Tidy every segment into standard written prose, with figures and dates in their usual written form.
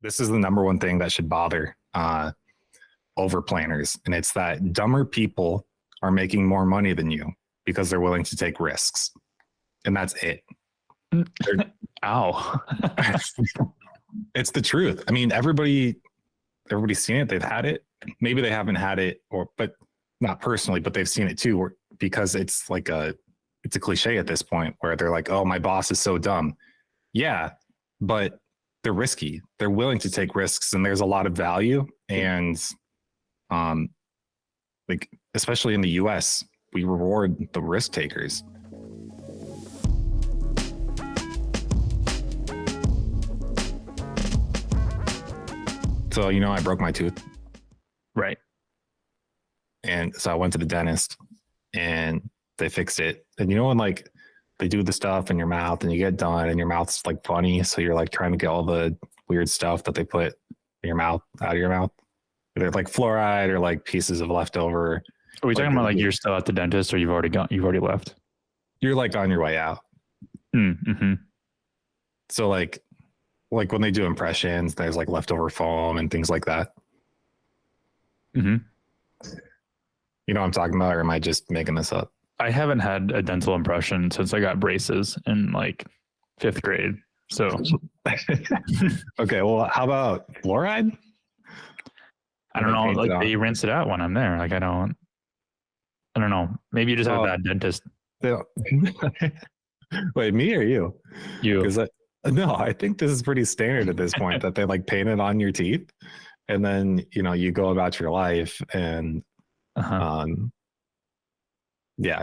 this is the number one thing that should bother over planners, and it's that dumber people are making more money than you because they're willing to take risks, and that's it. Ow. It's the truth. I mean, everybody's seen it. They've had it. Maybe they haven't had it, but not personally, but they've seen it too, because it's like it's a cliche at this point where they're like, oh, my boss is so dumb. Yeah, but they're risky. They're willing to take risks, and there's a lot of value. And like, especially in the US, we reward the risk takers. So, I broke my tooth. Right. And so I went to the dentist and they fixed it. And when like they do the stuff in your mouth and you get done and your mouth's like funny. So you're like trying to get all the weird stuff that they put in your mouth out of your mouth. Either like fluoride or like pieces of leftover. Are we talking about like you're still at the dentist or you've already left? You're like on your way out. Mm-hmm. So like when they do impressions, there's like leftover foam and things like that. Mm-hmm. You know what I'm talking about, or am I just making this up? I haven't had a dental impression since I got braces in like 5th grade. So, okay. Well, how about fluoride? I don't know. Like they rinse it out when I'm there. Like I don't know. Maybe you just have a bad dentist. Wait, me or you? You. Because no, I think this is pretty standard at this point that they like paint it on your teeth, and then you go about your life and yeah,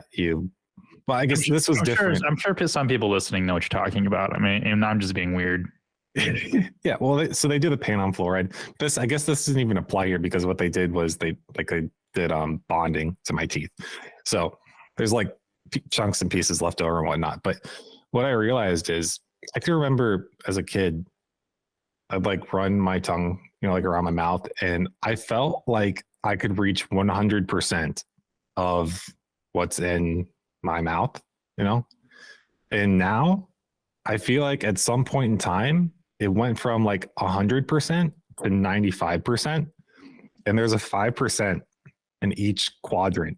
well, I guess this was different. I'm sure some people listening know what you're talking about. I mean, and I'm just being weird. Yeah, well, so they do the paint on fluoride. I guess this doesn't even apply here because what they did was they did bonding to my teeth. So there's like chunks and pieces left over and whatnot. But what I realized is I can remember as a kid, I'd like run my tongue, like around my mouth, and I felt like I could reach 100% of what's in my mouth, and now I feel like at some point in time, it went from like 100% to 95%. And there's a 5% in each quadrant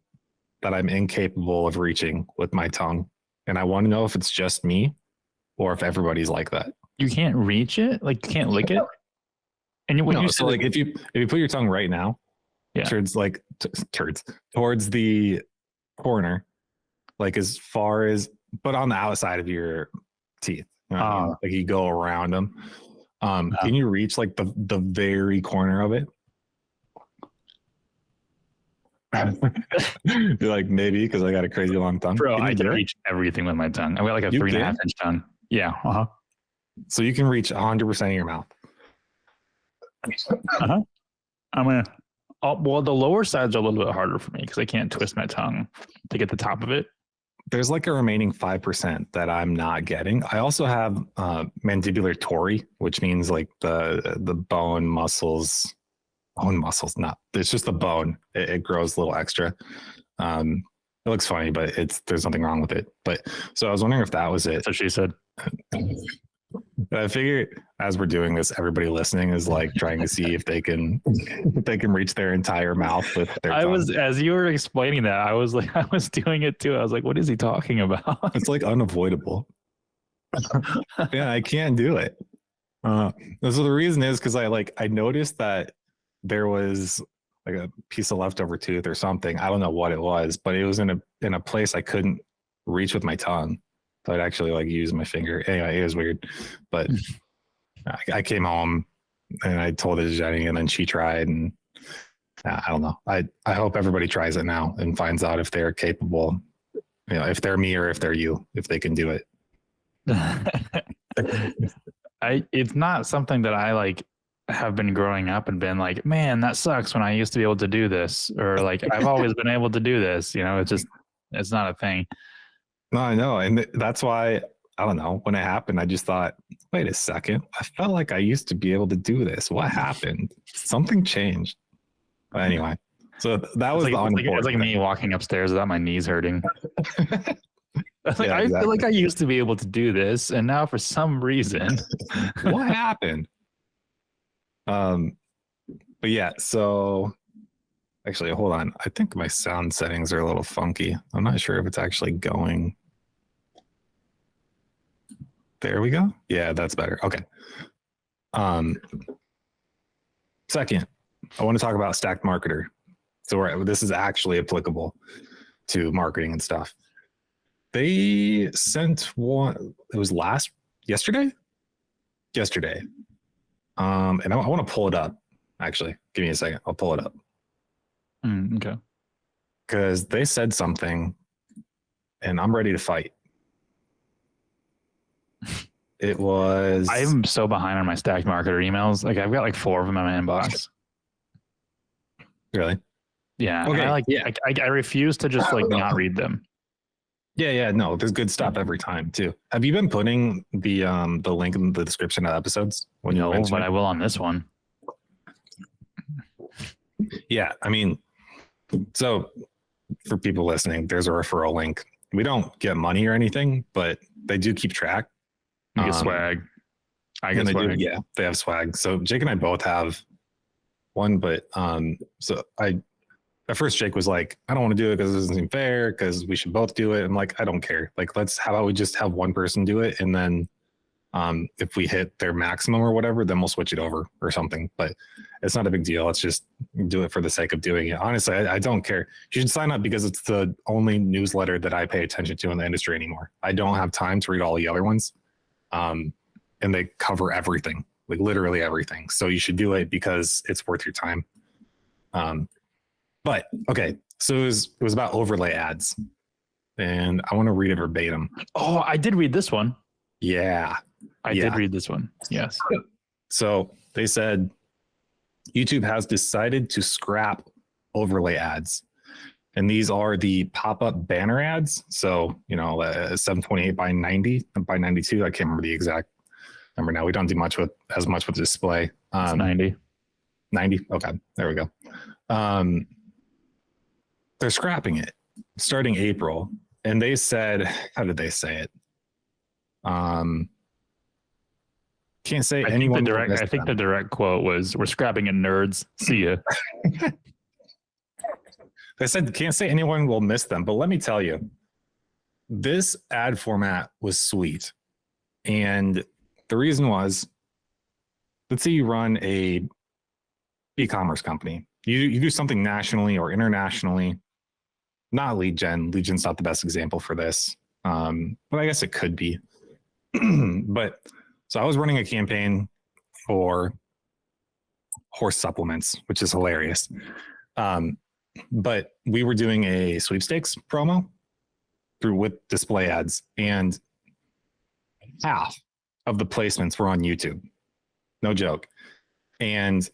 that I'm incapable of reaching with my tongue. And I want to know if it's just me or if everybody's like that. You can't reach it? Like you can't lick it? And so like if you put your tongue right now, towards like towards the corner, like as far as, but on the outside of your teeth, like you go around them. Can you reach like the very corner of it? You're like, maybe because I got a crazy long tongue. Bro, I can reach everything with my tongue. I got like a 3.5-inch tongue. Yeah. So you can reach 100% of your mouth. Well, the lower sides are a little bit harder for me because I can't twist my tongue to get the top of it. There's like a remaining 5% that I'm not getting. I also have mandibular tori, which means like the bone muscles, not, it's just the bone. It grows a little extra. It looks funny, but there's nothing wrong with it. But so I was wondering if that was it. So she said. I figured as we're doing this, everybody listening is like trying to see if they can reach their entire mouth with their tongue. As you were explaining that, I was doing it too. I was like, what is he talking about? It's like unavoidable. Yeah, I can't do it. So the reason is because I noticed that there was like a piece of leftover tooth or something. I don't know what it was, but it was in a place I couldn't reach with my tongue. So I'd actually like use my finger. Anyway, it was weird, but I came home and I told it to Jenny, and then she tried, and I don't know. I hope everybody tries it now and finds out if they're capable, if they're me or if they're you, if they can do it. It's not something that I like have been growing up and been like, man, that sucks when I used to be able to do this, or like I've always been able to do this. It's not a thing. No, I know. And that's why, I don't know, when it happened, I just thought, wait a second. I felt like I used to be able to do this. What happened? Something changed. But anyway, so that was it's like me walking upstairs without my knees hurting. I feel like I used to be able to do this, and now for some reason. What happened? But yeah, so actually, hold on. I think my sound settings are a little funky. I'm not sure if it's actually going. There we go. Yeah, that's better. Okay. Second, I want to talk about Stacked Marketer. So this is actually applicable to marketing and stuff. They sent one. It was yesterday. And I want to pull it up. Actually, give me a second. I'll pull it up. Okay. Because they said something, and I'm ready to fight. It was. I'm so behind on my Stacked Marketer emails. Like I've got like 4 of them in my inbox. Really? Yeah. Okay. I refuse to just like not read them. Yeah. No, there's good stuff every time too. Have you been putting the link in the description of episodes when you mention but it? I will on this one. Yeah, I mean, so for people listening, there's a referral link. We don't get money or anything, but they do keep track. You get swag. I get swag. Yeah, they have swag. So Jake and I both have one, but so at first Jake was like, I don't want to do it because it doesn't seem fair because we should both do it. I'm like, I don't care. Like, how about we just have one person do it, and then if we hit their maximum or whatever, then we'll switch it over or something. But it's not a big deal. Let's just do it for the sake of doing it. Honestly, I don't care. You should sign up because it's the only newsletter that I pay attention to in the industry anymore. I don't have time to read all the other ones. And they cover everything, like literally everything. So you should do it because it's worth your time. But okay, so it was about overlay ads, and I want to read it verbatim. Oh, I did read this one. Yeah. I did read this one. Yes. So they said YouTube has decided to scrap overlay ads. And these are the pop-up banner ads. So, 728 by 90 by 92. I can't remember the exact number now. We don't do as much with display. It's 90. 90. Okay. There we go. They're scrapping it starting April. And they said, how did they say it? Can't say anyone. I think the direct quote was, "We're scrapping it, nerds. See ya." They said, can't say anyone will miss them. But let me tell you, this ad format was sweet. And the reason was, let's say you run a e-commerce company. You do something nationally or internationally, not lead gen. Lead gen's not the best example for this. But I guess it could be. But so I was running a campaign for horse supplements, which is hilarious. But we were doing a sweepstakes promo with display ads, and half of the placements were on YouTube. No joke. And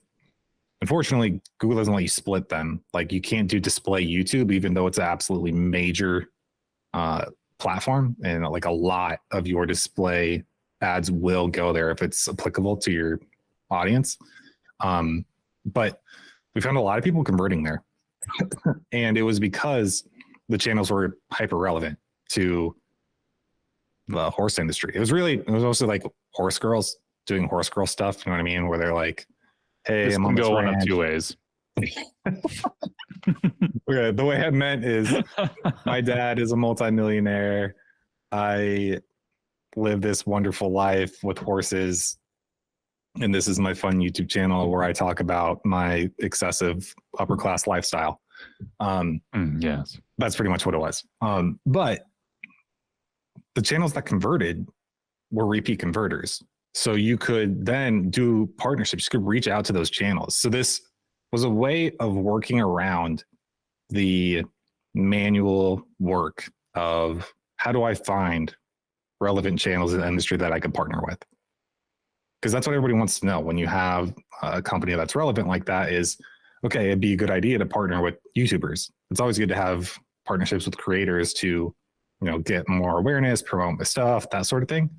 unfortunately, Google doesn't let you split them. Like, you can't do display YouTube, even though it's an absolutely major platform, and like a lot of your display ads will go there if it's applicable to your audience. But we found a lot of people converting there. And it was because the channels were hyper relevant to the horse industry. It was also like horse girls doing horse girl stuff. You know what I mean? Where they're like, hey, this I'm can on this go one of ranch. 2 ways. Okay, the way I meant is my dad is a multimillionaire. I live this wonderful life with horses, and this is my fun YouTube channel where I talk about my excessive upper class lifestyle. Yes, that's pretty much what it was. But the channels that converted were repeat converters. So you could then do partnerships. You could reach out to those channels. So this was a way of working around the manual work of how do I find relevant channels in the industry that I could partner with? Because that's what everybody wants to know when you have a company that's relevant like that is, okay, it'd be a good idea to partner with YouTubers. It's always good to have partnerships with creators to, get more awareness, promote my stuff, that sort of thing.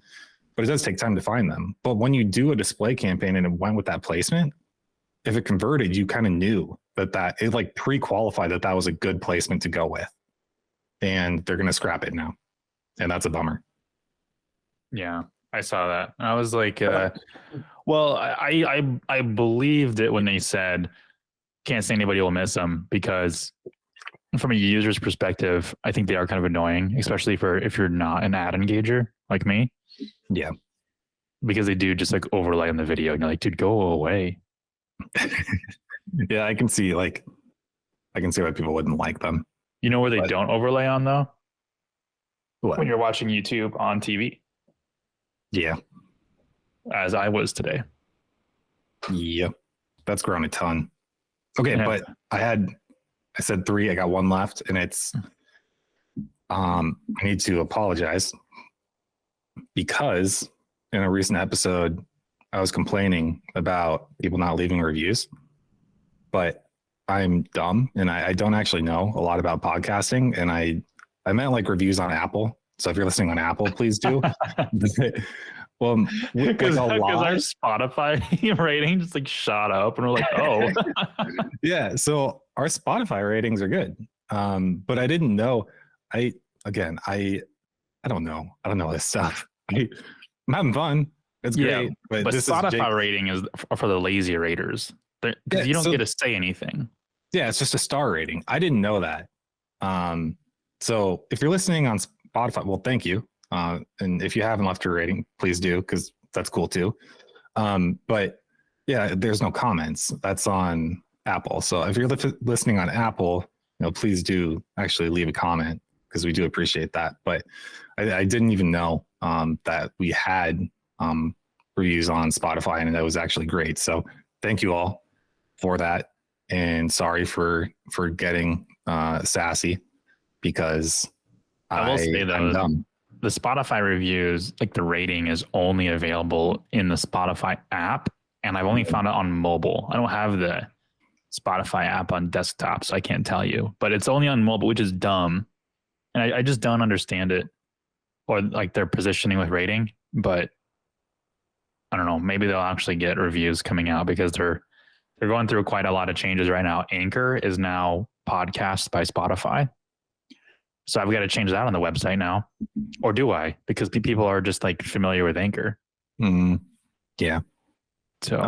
But it does take time to find them. But when you do a display campaign and it went with that placement, if it converted, you kind of knew that it like pre-qualified that was a good placement to go with. And they're going to scrap it now. And that's a bummer. Yeah. I saw that. I was like, well, I believed it when they said can't say anybody will miss them, because from a user's perspective, I think they are kind of annoying, especially for if you're not an ad engager like me. Yeah. Because they do just like overlay on the video and you're like, dude, go away. Yeah, I can see why people wouldn't like them. You know where they don't overlay on though? What? When you're watching YouTube on TV. Yeah. As I was today. Yep. That's grown a ton. Okay, Yeah. but I said 3, I got 1 left, and it's I need to apologize because in a recent episode I was complaining about people not leaving reviews, but I'm dumb and I don't actually know a lot about podcasting, and I meant like reviews on Apple. So if you're listening on Apple, please do. Well, because our Spotify rating just like shot up, and we're like, oh, yeah. So our Spotify ratings are good, but I didn't know. I don't know. I don't know this stuff. I'm having fun. It's great, but Spotify rating is for the lazy raters, because you don't get to say anything. Yeah, it's just a star rating. I didn't know that. So if you're listening on Spotify, well, thank you. And if you haven't left a rating, please do, because that's cool too. But yeah, there's no comments. That's on Apple. So if you're listening on Apple, please do actually leave a comment, because we do appreciate that. But I didn't even know that we had reviews on Spotify, and that was actually great. So thank you all for that. And sorry for getting sassy, because I will say though, I'm dumb. The Spotify reviews, like the rating is only available in the Spotify app, and I've only found it on mobile. I don't have the Spotify app on desktop, so I can't tell you, but it's only on mobile, which is dumb. And I just don't understand it, or like their positioning with rating, but I don't know, maybe they'll actually get reviews coming out, because they're going through quite a lot of changes right now. Anchor is now podcast by Spotify. So I've got to change that on the website now. Or do I? Because people are just like familiar with Anchor. Yeah. So,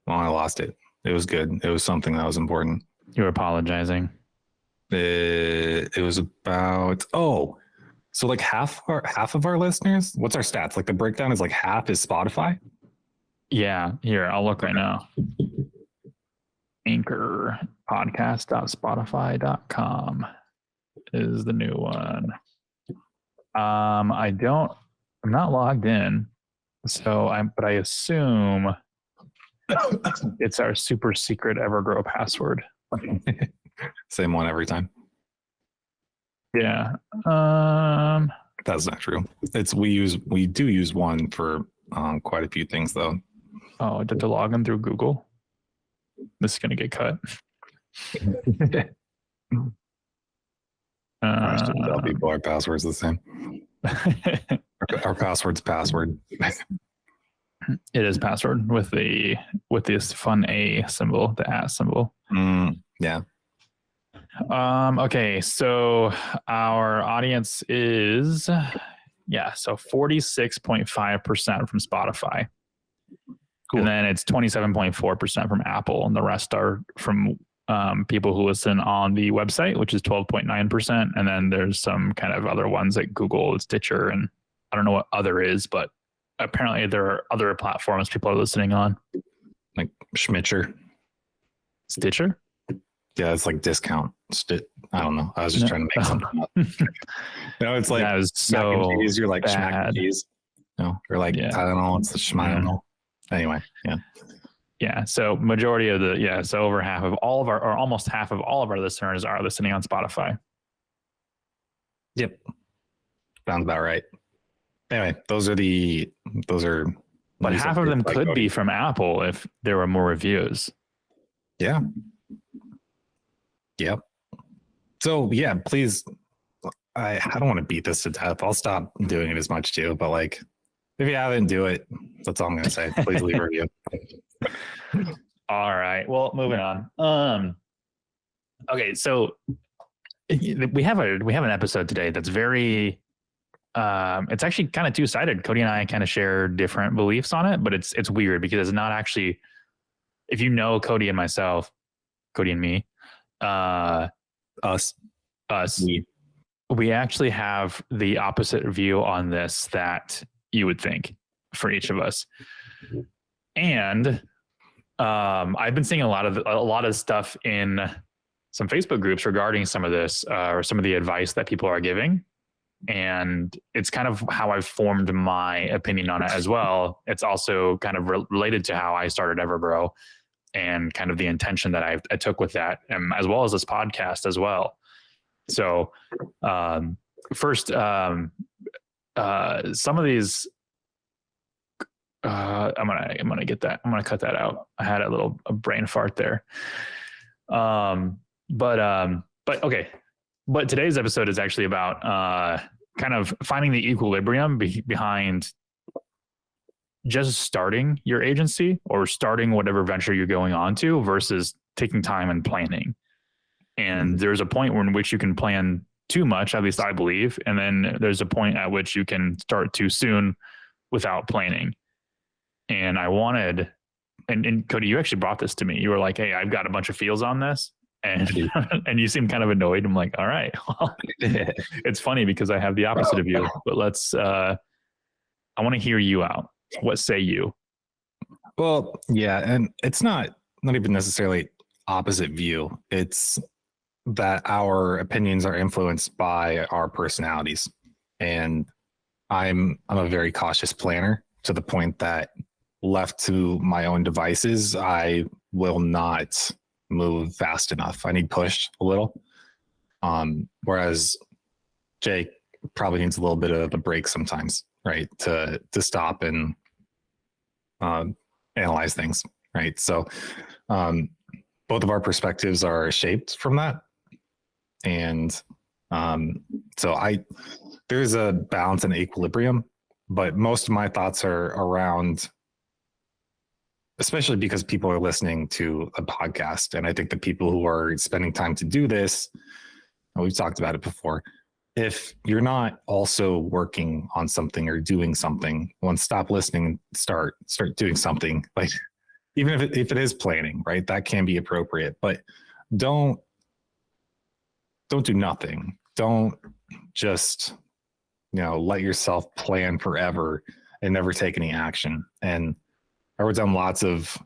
I lost it. It was good. It was something that was important. You're apologizing. It was about, so like half of our listeners, what's our stats? Like the breakdown is like half is Spotify. Yeah. Here, I'll look right now. Anchor podcast.spotify.com is the new one. I'm not logged in, but I assume it's our super secret Evergrow password. Same one every time. Yeah. That's not true. We do use one for quite a few things though. Oh, did to log in through Google? This is going to get cut. I shouldn't tell people our password's the same. Our password's password. It is password with this fun A symbol, the @ symbol. Yeah. Okay, so our audience is 46.5% from Spotify. Cool. And then it's 27.4% from Apple, and the rest are from people who listen on the website, which is 12.9%. And then there's some kind of other ones like Google, Stitcher, and I don't know what other is, but apparently there are other platforms people are listening on. Like Schmitcher. Stitcher? Yeah, it's like discount. I don't know. I was just trying to make something up. It's like that is so mac and cheese. You're like schmack and cheese. Or like Tylenol. It's the Schmylenol. Anyway, yeah. Yeah. So majority of so over half of all of our, or almost half of all of our listeners are listening on Spotify. Yep. Sounds about right. Anyway, but half of them could be from Apple if there were more reviews. Yeah. Yep. So yeah, please. I don't want to beat this to death. I'll stop doing it as much too, but like, if you haven't, do it. That's all I'm going to say. Please leave a review. All right. Well, moving on. Okay. So we have an episode today that's very it's actually kind of two-sided. Cody and I kind of share different beliefs on it, but it's weird because it's not actually, if you know Cody and myself, Cody and me, Us. me. We actually have the opposite view on this that you would think for each of us. And I've been seeing a lot of stuff in some Facebook groups regarding some of this, or some of the advice that people are giving. And it's kind of how I've formed my opinion on it as well. It's also kind of related to how I started Evergrow and kind of the intention that I took with that, as well as this podcast as well. So first, some of these, I'm gonna get that. I'm gonna cut that out. I had a brain fart there. But okay. But today's episode is actually about kind of finding the equilibrium behind just starting your agency or starting whatever venture you're going on to versus taking time and planning. And there's a point in which you can plan too much, at least I believe. And then there's a point at which you can start too soon without planning. And I wanted, and Cody, you actually brought this to me. You were like, hey, I've got a bunch of feels on this. And and you seem kind of annoyed. I'm like, all right, well, it's funny because I have the opposite of you, but let's, I want to hear you out. What say you? Well, yeah. And it's not even necessarily opposite view. It's that our opinions are influenced by our personalities. And I'm a very cautious planner to the point that left to my own devices, I will not move fast enough. I need pushed a little. Whereas Jake probably needs a little bit of a break sometimes, right? To stop and analyze things, right? So both of our perspectives are shaped from that. And so there's a balance and equilibrium, but most of my thoughts are around, especially because people are listening to a podcast. And I think the people who are spending time to do this, and we've talked about it before, if you're not also working on something or doing something, stop listening and start doing something. Like, even if it is planning, right? That can be appropriate, but don't do nothing. Don't just, let yourself plan forever and never take any action. And I wrote down lots of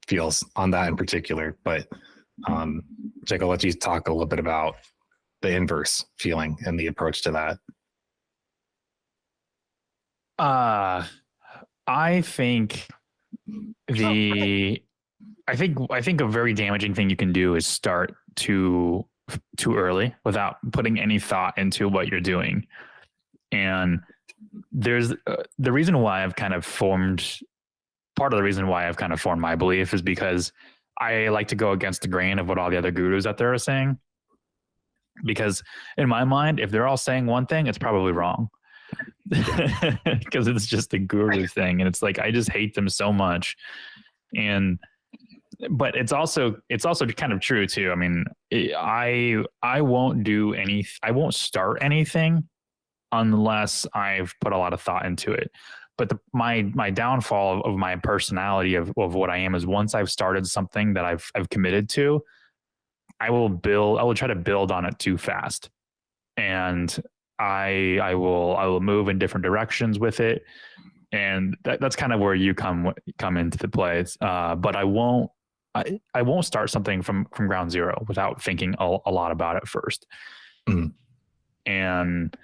feels on that in particular, but Jake, I'll let you talk a little bit about the inverse feeling and the approach to that. I think a very damaging thing you can do is start too early without putting any thought into what you're doing. And there's the reason why I've kind of formed my belief is because I like to go against the grain of what all the other gurus out there are saying. Because in my mind, if they're all saying one thing, it's probably wrong. Because it's just a guru thing. And it's like, I just hate them so much. But it's also kind of true too. I mean, I won't start anything unless I've put a lot of thought into it. But my downfall of my personality of what I am is once I've started something that I've committed to, I will try to build on it too fast. And I will move in different directions with it. And that's kind of where you come into the play. But I won't start something from ground zero without thinking a lot about it first. Mm. And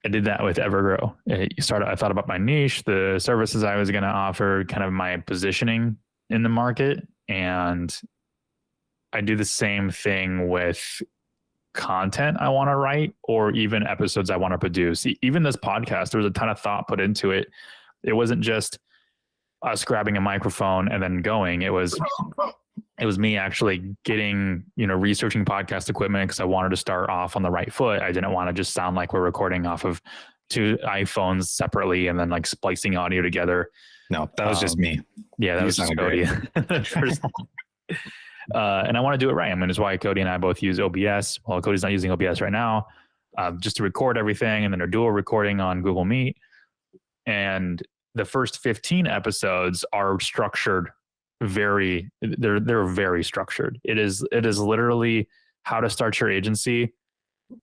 I did that with Evergrow. I thought about my niche, the services I was going to offer, kind of my positioning in the market. And I do the same thing with content I want to write or even episodes I want to produce. Even this podcast, there was a ton of thought put into it. It wasn't just us grabbing a microphone and then going. It was me actually getting, researching podcast equipment because I wanted to start off on the right foot. I didn't want to just sound like we're recording off of two iPhones separately and then like splicing audio together. No, that was just me. Yeah, that was just Cody. And I want to do it right. I mean, it's why Cody and I both use OBS. Well, Cody's not using OBS right now. just to record everything, and then a dual recording on Google Meet. And the first 15 episodes are structured they're very structured. It is literally how to start your agency,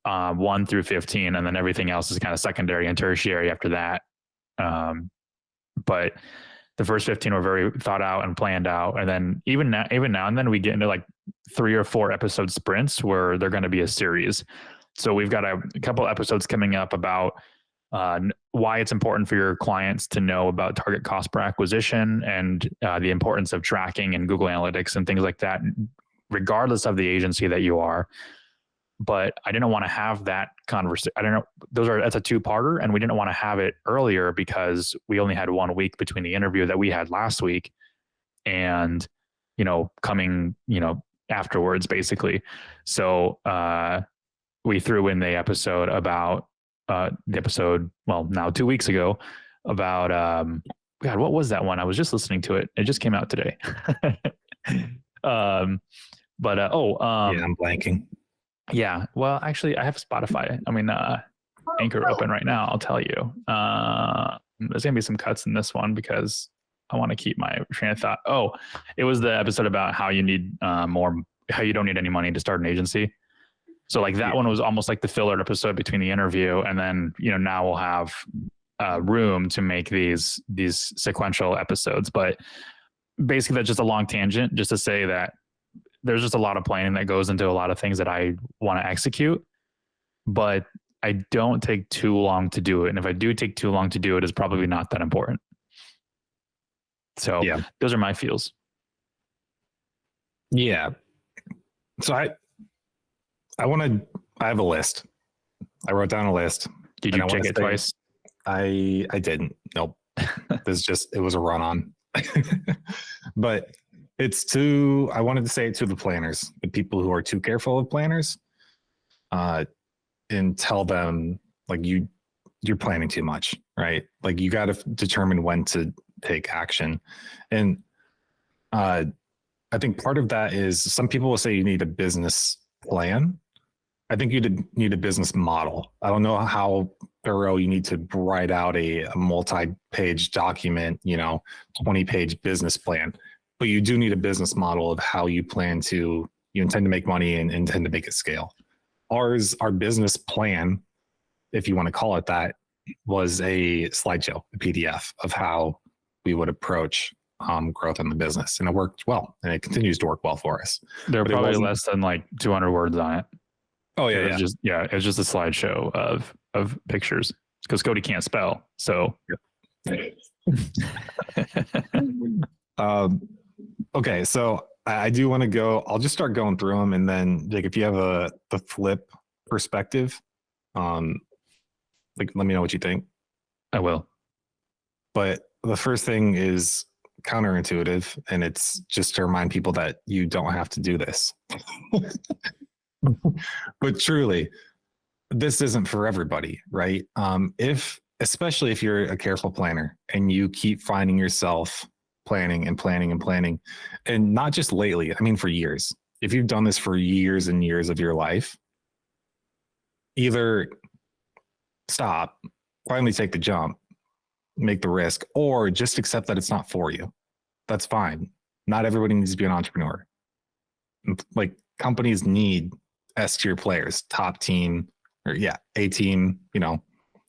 1 through 15, and then everything else is kind of secondary and tertiary after that. But the first 15 were very thought out and planned out. And then even now and then we get into like 3 or 4 episode sprints where they're going to be a series. So we've got a couple episodes coming up about why it's important for your clients to know about target cost per acquisition and the importance of tracking and Google Analytics and things like that, regardless of the agency that you are. But I didn't want to have that conversation. I don't know. That's a 2-parter, and we didn't want to have it earlier because we only had 1 week between the interview that we had last week and, coming, afterwards, basically. So we threw in the episode about now 2 weeks ago about, God, what was that one? I was just listening to it. It just came out today. I'm blanking. Yeah. Well, actually, I have Spotify. Anchor open right now. I'll tell you. There's going to be some cuts in this one because I want to keep my train of thought. Oh, it was the episode about how you need how you don't need any money to start an agency. So like that one was almost like the filler episode between the interview. And then, now we'll have room to make these sequential episodes. But basically that's just a long tangent just to say that there's just a lot of planning that goes into a lot of things that I want to execute, but I don't take too long to do it. And if I do take too long to do it, it's probably not that important. So those are my feels. Yeah. So I have a list. I wrote down a list. Did you check it twice? I didn't. Nope. It was a run on, but I wanted to say it to the planners, the people who are too careful of planners, and tell them like you're planning too much, right? Like you got to determine when to take action. And I think part of that is some people will say you need a business plan. I think you need a business model. I don't know how thorough you need to write out a multi-page document, 20-page business plan. But you do need a business model of how you intend to make money and intend to make it scale. Our business plan, if you want to call it that, was a slideshow, a PDF of how we would approach growth in the business. And it worked well, and it continues to work well for us. There are probably less than like 200 words on it. Oh yeah. It's just a slideshow of pictures because Cody can't spell. So. Okay, so I do want to go. I'll just start going through them, and then Jake, if you have the flip perspective, let me know what you think. I will. But the first thing is counterintuitive, and it's just to remind people that you don't have to do this. But truly, this isn't for everybody, right? Especially if you're a careful planner and you keep finding yourself planning and not just lately, for years. If you've done this for years and years of your life, either stop, finally take the jump, make the risk, or just accept that it's not for you. That's fine. Not everybody needs to be an entrepreneur. Like companies need S-tier players, top team, or A team,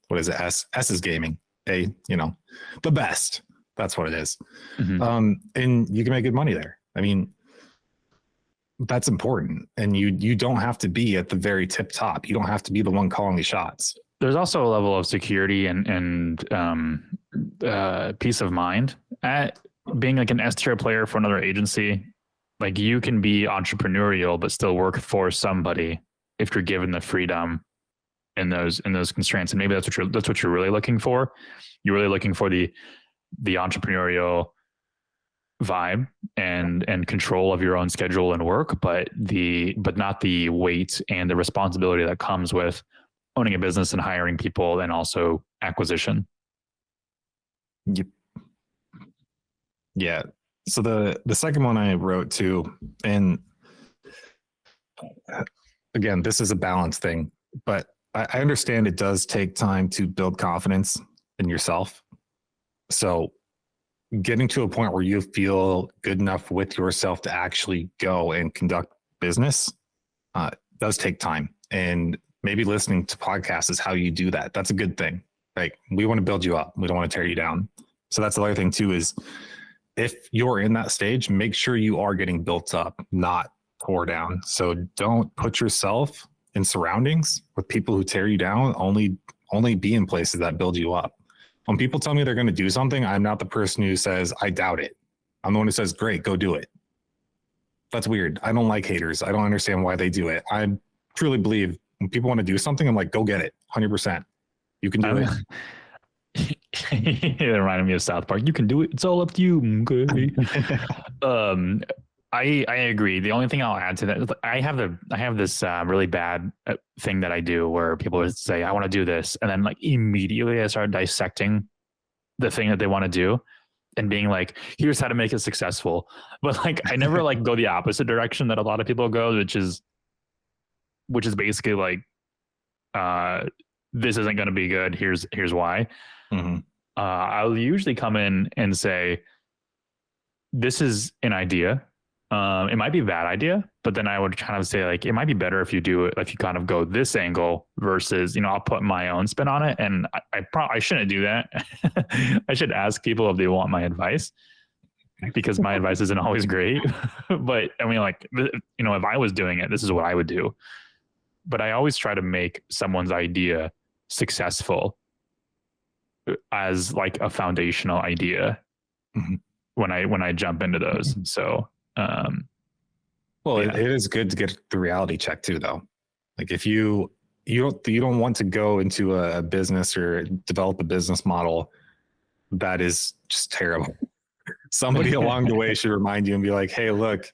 what is it? S is gaming. A, the best. That's what it is. Mm-hmm. And you can make good money there. That's important. And you don't have to be at the very tip top. You don't have to be the one calling the shots. There's also a level of security and peace of mind at being like an S-tier player for another agency. Like you can be entrepreneurial, but still work for somebody if you're given the freedom in those constraints. And maybe that's what you're really looking for. You're really looking for the entrepreneurial vibe and control of your own schedule and work, but not the weight and the responsibility that comes with owning a business and hiring people and also acquisition. Yep. Yeah. So the second one I wrote too, and again, this is a balance thing, but I understand it does take time to build confidence in yourself. So getting to a point where you feel good enough with yourself to actually go and conduct business does take time. And maybe listening to podcasts is how you do that. That's a good thing. Like, we want to build you up. We don't want to tear you down. So that's the other thing too, is if you're in that stage, make sure you are getting built up, not tore down. So don't put yourself in surroundings with people who tear you down. Only be in places that build you up. When people tell me they're going to do something, I'm not the person who says, I doubt it. I'm the one who says, great, go do it. That's weird. I don't like haters. I don't understand why they do it. I truly believe when people want to do something, I'm like, go get it. 100%. You can do it. It reminded me of South Park. You can do it. It's all up to you. Okay. I agree. The only thing I'll add to that, I have this really bad thing that I do where people would say, I want to do this. And then like immediately I start dissecting the thing that they want to do and being like, here's how to make it successful. But like, I never like go the opposite direction that a lot of people go, which is basically like, this isn't going to be good. Here's why. Mm-hmm. I'll usually come in and say, this is an idea. It might be a bad idea, but then I would kind of say like, it might be better if you do it, if you kind of go this angle versus, I'll put my own spin on it. And I shouldn't do that. I should ask people if they want my advice, because my advice isn't always great. But I mean, like, if I was doing it, this is what I would do. But I always try to make someone's idea successful as like a foundational idea mm-hmm. when I jump into those. So, well, yeah. It is good to get the reality check too, though. Like, if you don't want to go into a business or develop a business model that is just terrible. Somebody along the way should remind you and be like, hey, look,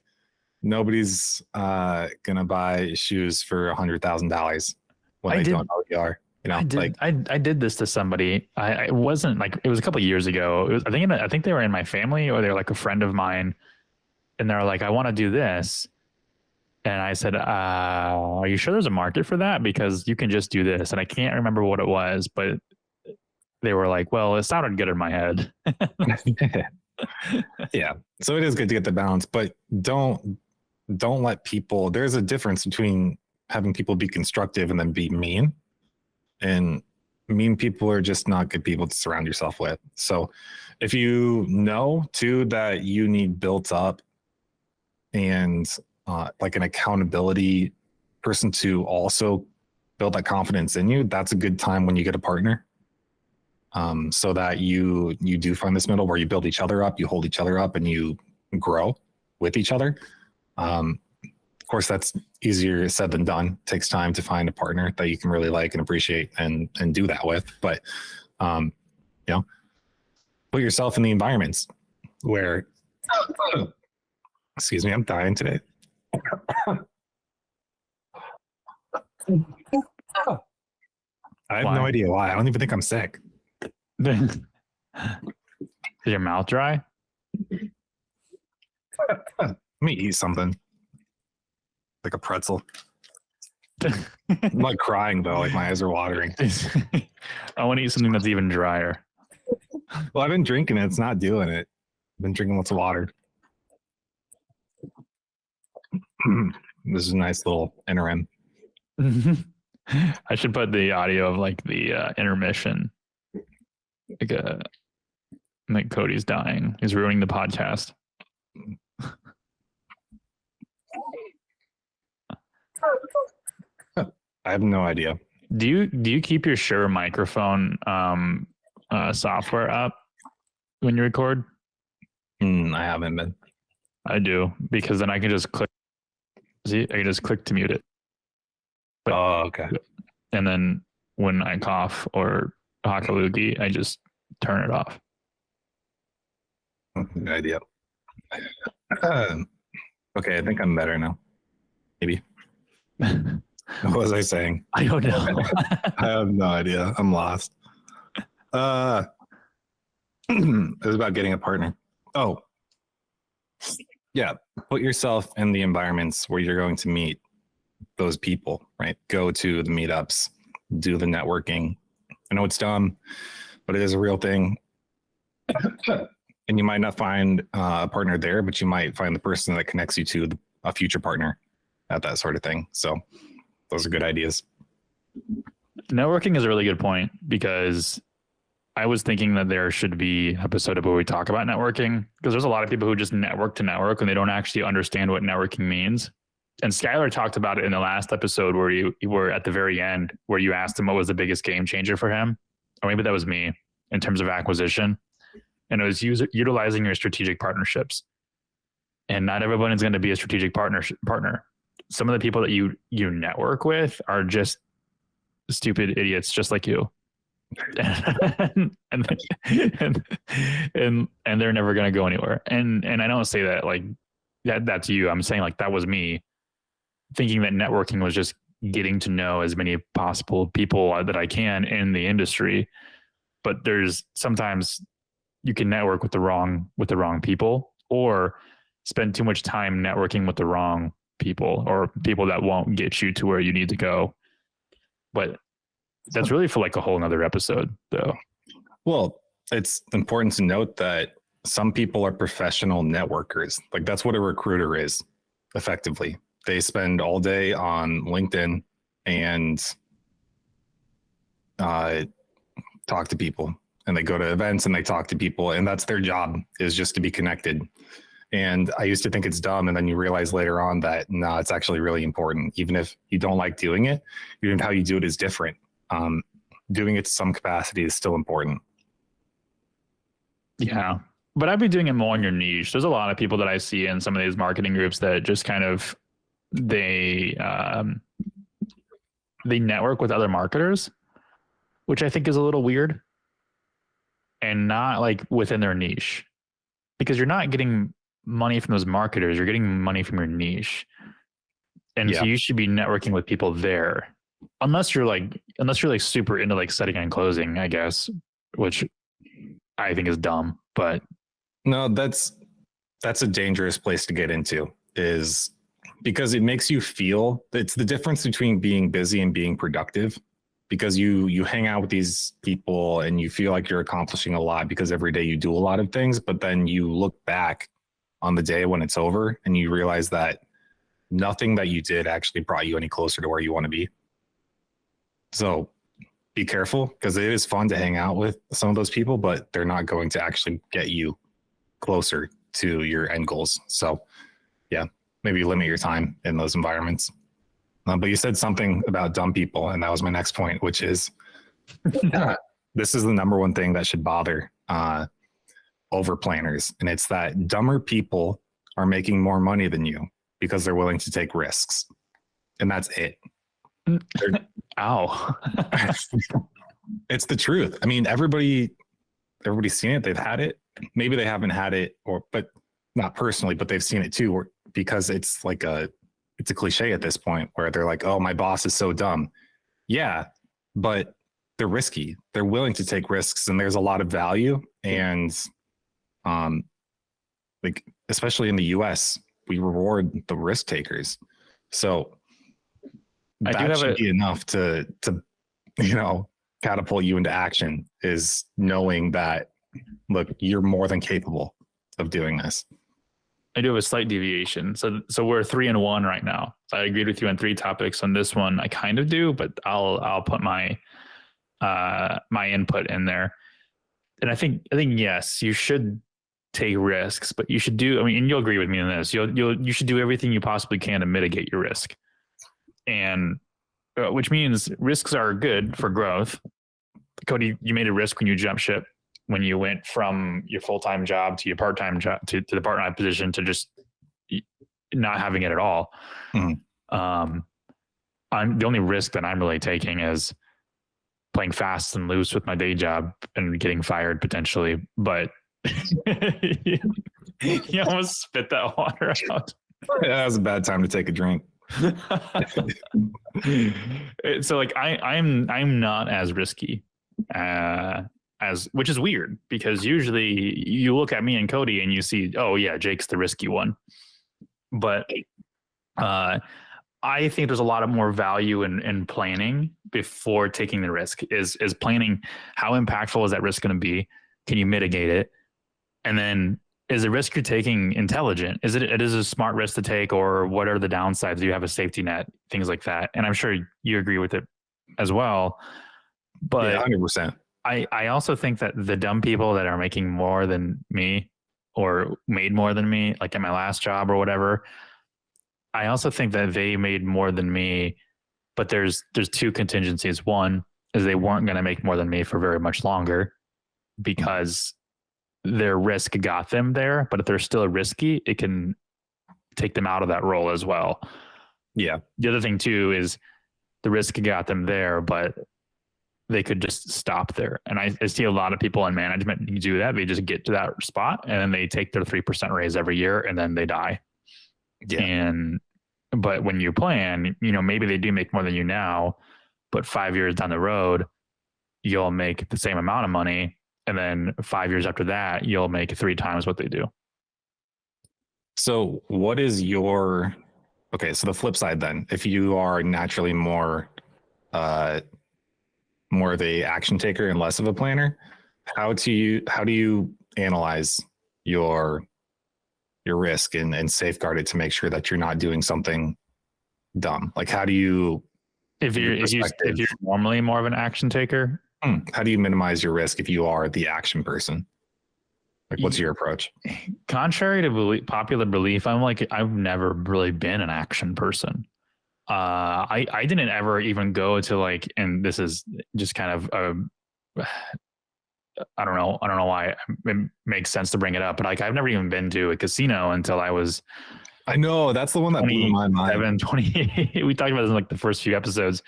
nobody's gonna buy shoes for $100,000 when they don't know who you are. I did this to somebody. I wasn't like, it was a couple of years ago. I think they were in my family, or they were like a friend of mine, and they're like, I want to do this. And I said, are you sure there's a market for that? Because you can just do this. And I can't remember what it was, but they were like, well, it sounded good in my head. Yeah. So it is good to get the balance, but don't let people, there's a difference between having people be constructive and then be mean. And mean people are just not good people to surround yourself with. So if you know too that you need built up and like an accountability person to also build that confidence in you, that's a good time when you get a partner. So that you do find this middle where you build each other up, you hold each other up, and you grow with each other. Of course, that's easier said than done. It takes time to find a partner that you can really like and appreciate and do that with. But, put yourself in the environments where, excuse me, I'm dying today. I have no idea why. I don't even think I'm sick. Is your mouth dry? Let me eat something. Like a pretzel. I'm like crying though, like my eyes are watering. I want to eat something that's even drier. Well, I've been drinking it. It's not doing it. I've been drinking lots of water. This is a nice little interim. I should put the audio of like the intermission. Like Cody's dying. He's ruining the podcast. I have no idea. Do you keep your Shure microphone software up when you record? I haven't been. I do, because then I can just click. See, I can just click to mute it. But, okay. And then when I cough or talk a loogie, I just turn it off. Good idea. Okay, I think I'm better now. Maybe. What was I saying? I don't know. I have no idea. I'm lost. It was about getting a partner. Oh, yeah. Put yourself in the environments where you're going to meet those people, right? Go to the meetups, do the networking. I know it's dumb, but it is a real thing. And you might not find a partner there, but you might find the person that connects you to a future partner at that sort of thing. So those are good ideas. Networking is a really good point, because I was thinking that there should be an episode where we talk about networking, because there's a lot of people who just network to network and they don't actually understand what networking means. And Skylar talked about it in the last episode where you were at the very end, where you asked him what was the biggest game changer for him. Or maybe that was me in terms of acquisition. And it was utilizing your strategic partnerships. And not everyone is going to be a strategic partner. Some of the people that you network with are just stupid idiots, just like you. and they're never going to go anywhere. And I don't say that like that's you. I'm saying like that was me, thinking that networking was just getting to know as many possible people that I can in the industry. But there's sometimes you can network with the wrong people, or spend too much time networking with the wrong people, or people that won't get you to where you need to go. But that's really for like a whole nother episode though. Well, it's important to note that some people are professional networkers. Like that's what a recruiter is effectively. They spend all day on LinkedIn and talk to people, and they go to events and they talk to people, and that's their job, is just to be connected. And I used to think it's dumb, and then you realize later on that no, it's actually really important. Even if you don't like doing it, even how you do it is different. Doing it to some capacity is still important. Yeah, but I'd be doing it more in your niche. There's a lot of people that I see in some of these marketing groups that just kind of they network with other marketers, which I think is a little weird, and not like within their niche, because you're not getting money from those marketers, you're getting money from your niche. And so you should be networking with people there, unless you're like super into like setting and closing, I guess, which I think is dumb. But no, that's a dangerous place to get into, is because it makes you feel, it's the difference between being busy and being productive, because you hang out with these people and you feel like you're accomplishing a lot because every day you do a lot of things, but then you look back on the day when it's over and you realize that nothing that you did actually brought you any closer to where you want to be. So be careful, because it is fun to hang out with some of those people, but they're not going to actually get you closer to your end goals. So yeah, maybe limit your time in those environments. But you said something about dumb people, and that was my next point, which is this is the number one thing that should bother over planners. And it's that dumber people are making more money than you because they're willing to take risks. And that's it. Ow. It's the truth. I mean, everybody's seen it. They've had it. Maybe they haven't had it, but not personally, but they've seen it too, because it's like it's a cliche at this point where they're like, oh, my boss is so dumb. Yeah, but they're risky. They're willing to take risks, and there's a lot of value. And like, especially in the US, we reward the risk takers. So that should be enough to catapult you into action, is knowing that, look, you're more than capable of doing this. I do have a slight deviation. So we're 3-1 right now. So I agreed with you on 3 topics. On this one, I kind of do, but I'll put my my input in there. And I think yes, you should take risks, but you should do. I mean, and you'll agree with me on this. You should do everything you possibly can to mitigate your risk, and which means risks are good for growth. Cody, you made a risk when you jumped ship, when you went from your full-time job to your part-time job to the part-time position to just not having it at all. Mm-hmm. I'm the only risk that I'm really taking is playing fast and loose with my day job and getting fired potentially. But you almost spit that water out. Yeah, that was a bad time to take a drink. So like I'm not as risky as, which is weird, because usually you look at me and Cody and you see, oh yeah, Jake's the risky one. But I think there's a lot of more value in planning before taking the risk. Is planning how impactful is that risk going to be? Can you mitigate it? And then is the risk you're taking intelligent? Is it a smart risk to take, or what are the downsides? Do you have a safety net? Things like that. And I'm sure you agree with it as well. But yeah, 100%. I also think that the dumb people that are making more than me or made more than me, like in my last job or whatever, I also think that they made more than me, but there's two contingencies. One is they weren't going to make more than me for very much longer because their risk got them there. But if they're still risky, it can take them out of that role as well. Yeah. The other thing too is the risk got them there, but they could just stop there. And I see a lot of people in management do that. They just get to that spot and then they take their 3% raise every year and then they die. Yeah. But when you plan, maybe they do make more than you now, but 5 years down the road, you'll make the same amount of money. And then 5 years after that, you'll make 3 times what they do. So what is so the flip side then, if you are naturally more of a action taker and less of a planner, how do you analyze your risk and safeguard it to make sure that you're not doing something dumb? Like, how do you, if you're normally more of an action taker, how do you minimize your risk if you are the action person? Like, what's your approach? Contrary to popular belief, I've never really been an action person. I didn't ever even go to and this is just kind of I don't know why it makes sense to bring it up, but I've never even been to a casino until I was. I know, that's the one that blew my mind. 28. We talked about this in the first few episodes.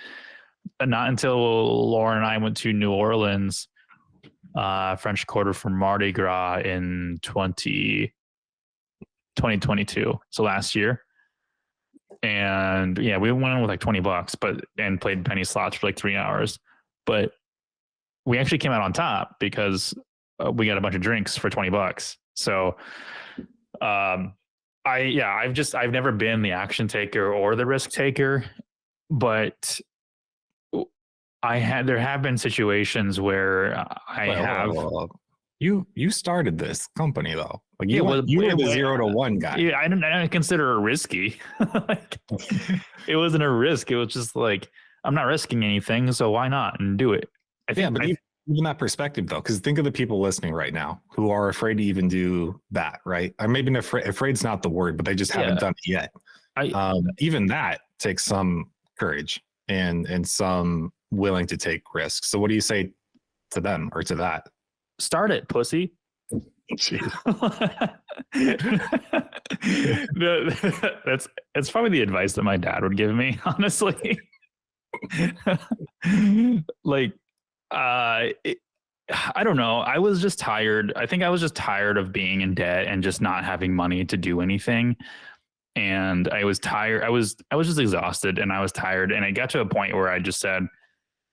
But not until Lauren and I went to New Orleans, French Quarter for Mardi Gras in 2022. So last year. And yeah, we went in with $20, and played penny slots for 3 hours, but we actually came out on top because we got a bunch of drinks for $20. So, I've never been the action taker or the risk taker, but there have been situations where You started this company though. You were the 0 to 1 guy. Yeah, I didn't consider it risky. It wasn't a risk. It was just I'm not risking anything, so why not and do it? Even that perspective though, because think of the people listening right now who are afraid to even do that, right? Or maybe afraid's not the word, but they just haven't done it yet. Even that takes some courage and some willing to take risks. So what do you say to them or to that? Start it, pussy. That's probably the advice that my dad would give me, honestly. I don't know. I was just tired. I think I was just tired of being in debt and just not having money to do anything. And I was tired. I was just exhausted and I was tired. And I got to a point where I just said,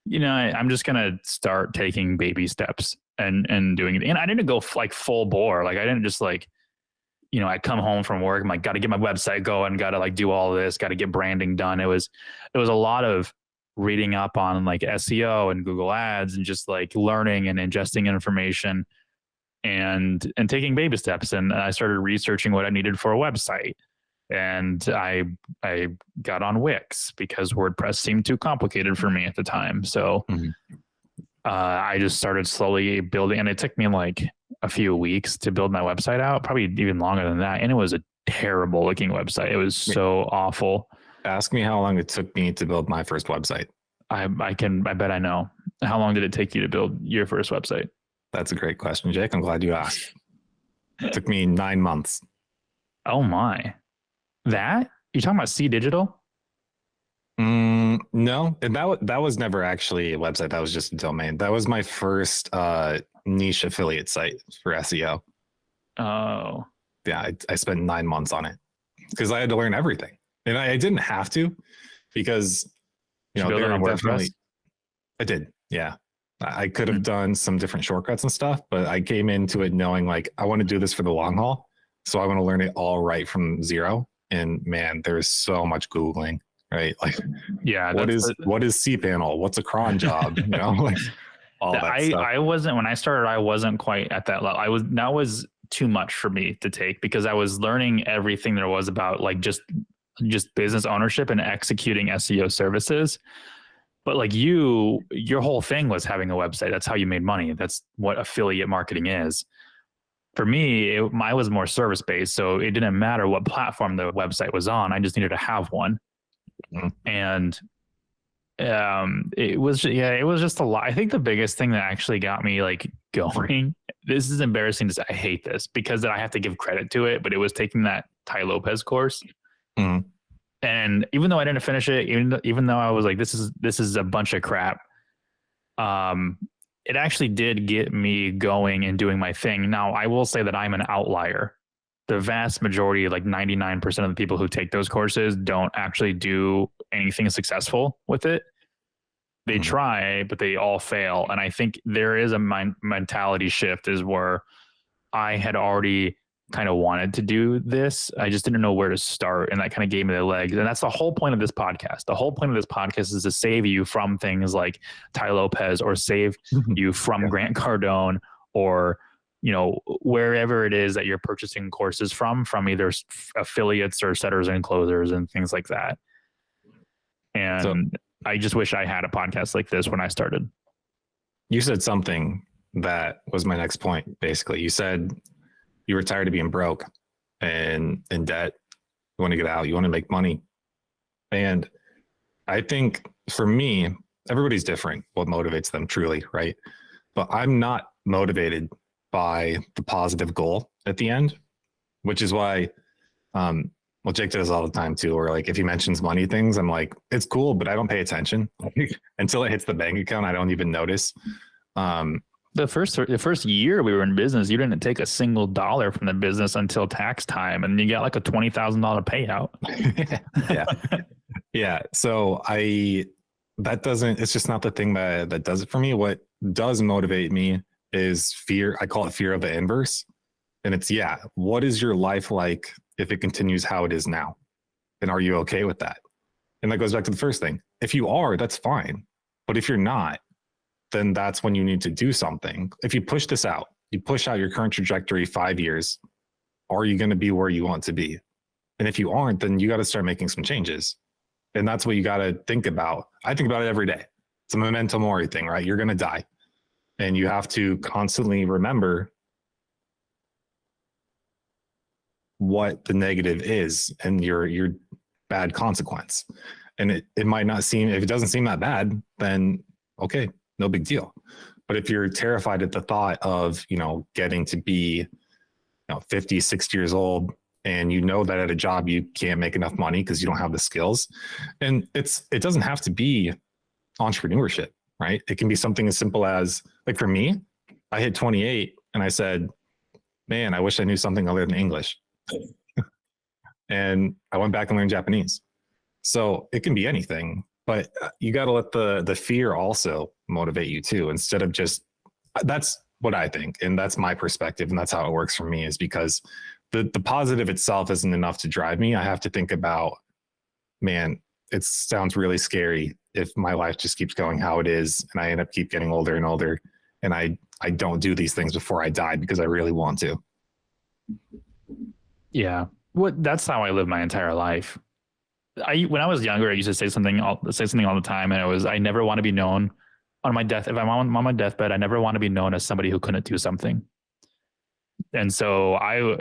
I'm just going to start taking baby steps and doing it. And I didn't go full bore. I didn't just I come home from work. I'm got to get my website going, got to do all this, got to get branding done. It was a lot of reading up on SEO and Google Ads and just learning and ingesting information and taking baby steps. And I started researching what I needed for a website. And I got on Wix because WordPress seemed too complicated for me at the time. So I just started slowly building, and it took me a few weeks to build my website out, probably even longer than that. And it was a terrible looking website. It was so awful. Ask me how long it took me to build my first website. I bet I know. How long did it take you to build your first website? That's a great question, Jake. I'm glad you asked. It took me 9 months. Oh my. That? You're talking about C Digital? No, and that was never actually a website. That was just a domain. That was my first niche affiliate site for SEO. Oh. Yeah, I spent 9 months on it because I had to learn everything. And I didn't have to because, there are definitely, I did. Yeah. I could have done some different shortcuts and stuff, but I came into it knowing I want to do this for the long haul. So I want to learn it all right from zero. And man, there's so much Googling right? Like, Yeah. what is cPanel? What's a cron job? You know, like all that stuff. I wasn't, when I started, I wasn't quite at that level. That was too much for me to take because I was learning everything there was about like just business ownership and executing SEO services. But like your whole thing was having a website. That's how you made money. That's what affiliate marketing is. For me, I was more service based. So it didn't matter what platform the website was on. I just needed to have one. Mm-hmm. And it was just a lot. I think the biggest thing that actually got me like going, this is embarrassing to say, I hate this because I have to give credit to it, but it was taking that Tai Lopez course. Mm-hmm. And even though I didn't finish it, even though I was like, this is a bunch of crap, it actually did get me going and doing my thing. Now, I will say that I'm an outlier. The vast majority, like 99% of the people who take those courses don't actually do anything successful with it. They try, but they all fail. And I think there is a mentality shift is where I had already kind of wanted to do this. I just didn't know where to start. And that kind of gave me the legs. And that's the whole point of this podcast. The whole point of this podcast is to save you from things like Tai Lopez or save you from Grant Cardone or, you know, wherever it is that you're purchasing courses from either affiliates or setters and closers and things like that. And I just wish I had a podcast like this when I started. You said something that was my next point. Basically, you said you were tired of being broke and in debt. You want to get out. You want to make money. And I think for me, everybody's different. What motivates them truly, right? But I'm not motivated by the positive goal at the end, which is why, well, Jake does all the time too, where like if he mentions money things, I'm like, it's cool, but I don't pay attention until it hits the bank account. I don't even notice. The first year we were in business, you didn't take a single dollar from the business until tax time, and you got like a $20,000 payout. Yeah, yeah. So it's just not the thing that does it for me. What does motivate me is fear. I call it fear of the inverse, and it's what is your life like if it continues how it is now, and are you okay with that? And that goes back to the first thing. If you are, that's fine, but if you're not, then that's when you need to do something. If you push this out, you push out your current trajectory 5 years, are you going to be where you want to be? And if you aren't, then you got to start making some changes. And that's what you got to think about. I think about it every day. It's a memento mori thing, right? You're going to die. And you have to constantly remember what the negative is and your bad consequence. And it might not seem, if it doesn't seem that bad, then okay, no big deal. But if you're terrified at the thought of, getting to be, 50, 60 years old, and you know that at a job you can't make enough money because you don't have the skills, and it doesn't have to be entrepreneurship, right? It can be something as simple as, like for me, I hit 28 and I said, man, I wish I knew something other than English. And I went back and learned Japanese. So it can be anything. But you got to let the fear also motivate you too, instead of just, that's what I think. And that's my perspective. And that's how it works for me, is because the positive itself isn't enough to drive me. I have to think about, man, it sounds really scary if my life just keeps going how it is and I end up keep getting older and older. And I don't do these things before I die because I really want to. Yeah. That's how I live my entire life. When I was younger, I used to say something all the time, and I never want to be known on my death. If I'm on my deathbed, I never want to be known as somebody who couldn't do something. And so I